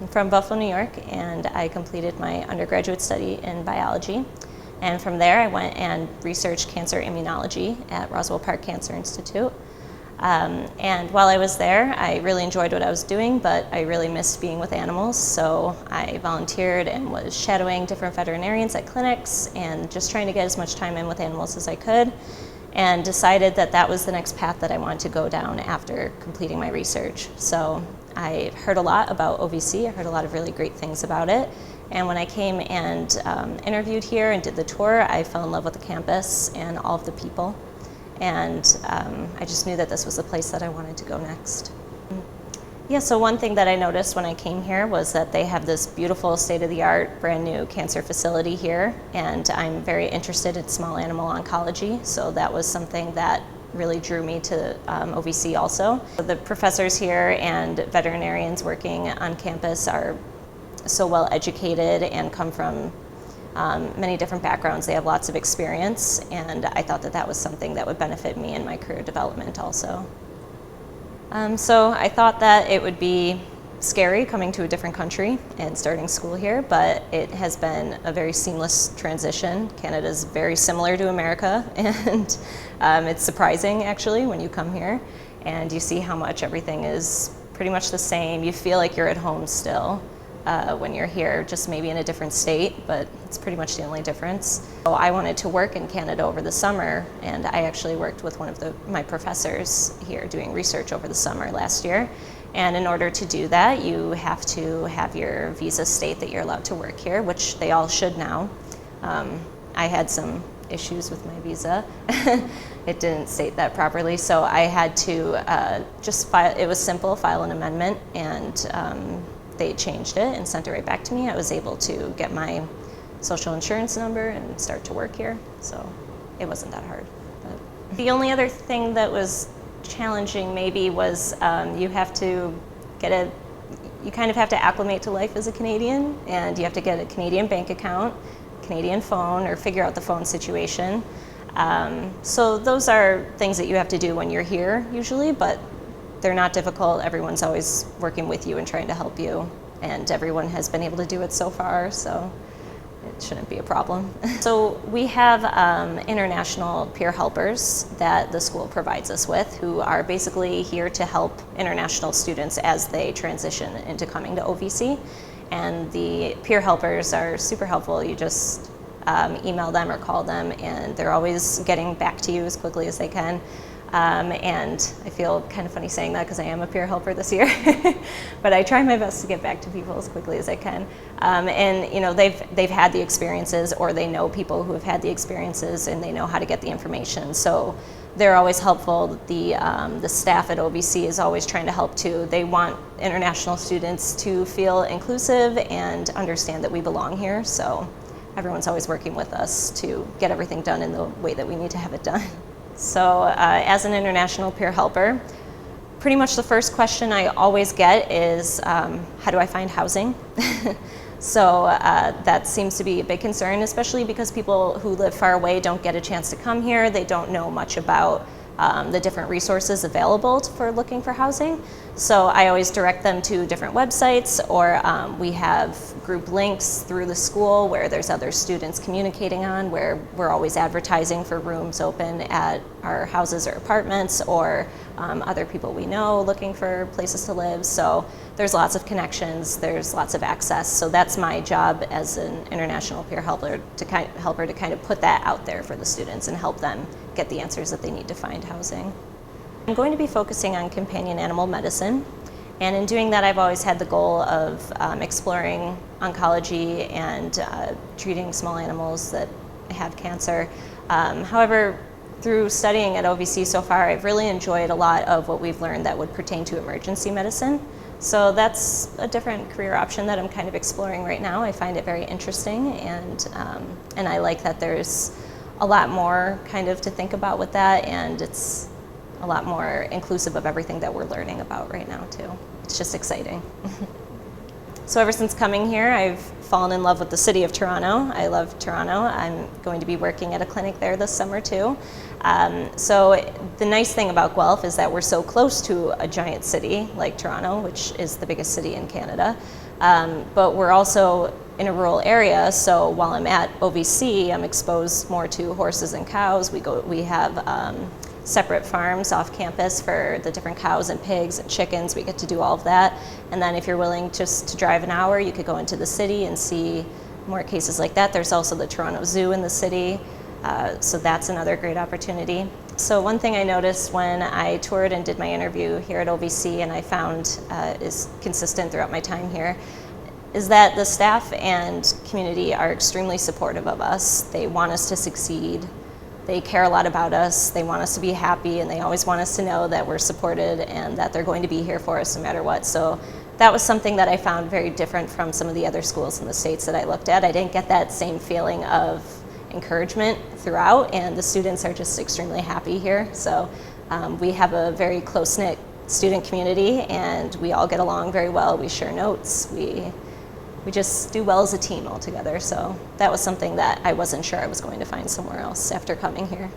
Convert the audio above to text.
I'm from Buffalo, New York, and I completed my undergraduate study in biology. And from there, I went and researched cancer immunology at Roswell Park Cancer Institute. And while I was there, I really enjoyed what I was doing, but I really missed being with animals. So I volunteered and was shadowing different veterinarians at clinics and just trying to get as much time in with animals as I could, and decided that that was the next path that I wanted to go down after completing my research. So I heard a lot about OVC. I heard a lot of really great things about it. And when I came and interviewed here and did the tour, I fell in love with the campus and all of the people. And I just knew that this was the place that I wanted to go next. Yeah, so one thing that I noticed when I came here was that they have this beautiful state-of-the-art brand new cancer facility here, and I'm very interested in small animal oncology, so that was something that really drew me to OVC also. The professors here and veterinarians working on campus are so well educated and come from many different backgrounds. They have lots of experience, and I thought that that was something that would benefit me in my career development also. So I thought that it would be scary coming to a different country and starting school here, but it has been a very seamless transition. Canada is very similar to America, and it's surprising actually when you come here and you see how much everything is pretty much the same. You feel like you're at home still when you're here, just maybe in a different state, but it's pretty much the only difference. So I wanted to work in Canada over the summer, and I actually worked with one of my professors here doing research over the summer last year. And in order to do that, you have to have your visa state that you're allowed to work here, which they all should now. I had some issues with my visa. It didn't state that properly, so I had to just file. It was simple, file an amendment, and they changed it and sent it right back to me. I was able to get my social insurance number and start to work here, so it wasn't that hard. But the only other thing that was challenging maybe was you kind of have to acclimate to life as a Canadian, and you have to get a Canadian bank account, Canadian phone, or figure out the phone situation. So those are things that you have to do when you're here usually, but they're not difficult. Everyone's always working with you and trying to help you, and everyone has been able to do it so far, so it shouldn't be a problem. So we have international peer helpers that the school provides us with, who are basically here to help international students as they transition into coming to OVC. And the peer helpers are super helpful. You just email them or call them, and they're always getting back to you as quickly as they can. And I feel kind of funny saying that because I am a peer helper this year, but I try my best to get back to people as quickly as I can. And you know, they've had the experiences, or they know people who have had the experiences, and they know how to get the information. So they're always helpful. The staff at OVC is always trying to help too. They want international students to feel inclusive and understand that we belong here. So everyone's always working with us to get everything done in the way that we need to have it done. So as an international peer helper, pretty much the first question I always get is, how do I find housing? So that seems to be a big concern, especially because people who live far away don't get a chance to come here. They don't know much about the different resources available for looking for housing. So I always direct them to different websites, or we have group links through the school where there's other students communicating on, where we're always advertising for rooms open at our houses or apartments, or other people we know looking for places to live. So there's lots of connections, there's lots of access. So that's my job as an international peer helper to kind of put that out there for the students and help them get the answers that they need to find housing. I'm going to be focusing on companion animal medicine, and in doing that I've always had the goal of exploring oncology and treating small animals that have cancer. However, through studying at OVC so far, I've really enjoyed a lot of what we've learned that would pertain to emergency medicine. So that's a different career option that I'm kind of exploring right now. I find it very interesting, and I like that there's a lot more kind of to think about with that, and it's a lot more inclusive of everything that we're learning about right now too. It's just exciting. So ever since coming here, I've fallen in love with the city of Toronto. I love Toronto. I'm going to be working at a clinic there this summer too. So the nice thing about Guelph is that we're so close to a giant city like Toronto, which is the biggest city in Canada. But we're also in a rural area, so while I'm at OVC, I'm exposed more to horses and cows. We have separate farms off campus for the different cows and pigs and chickens. We get to do all of that. And then if you're willing just to drive an hour, you could go into the city and see more cases like that. There's also the Toronto Zoo in the city, so that's another great opportunity. So one thing I noticed when I toured and did my interview here at OVC, and I found is consistent throughout my time here, is that the staff and community are extremely supportive of us. They want us to succeed. They care a lot about us. They want us to be happy, and they always want us to know that we're supported and that they're going to be here for us no matter what. So that was something that I found very different from some of the other schools in the States that I looked at. I didn't get that same feeling of encouragement throughout, and the students are just extremely happy here. So we have a very close-knit student community, and we all get along very well. We share notes. We just do well as a team all together. So that was something that I wasn't sure I was going to find somewhere else after coming here.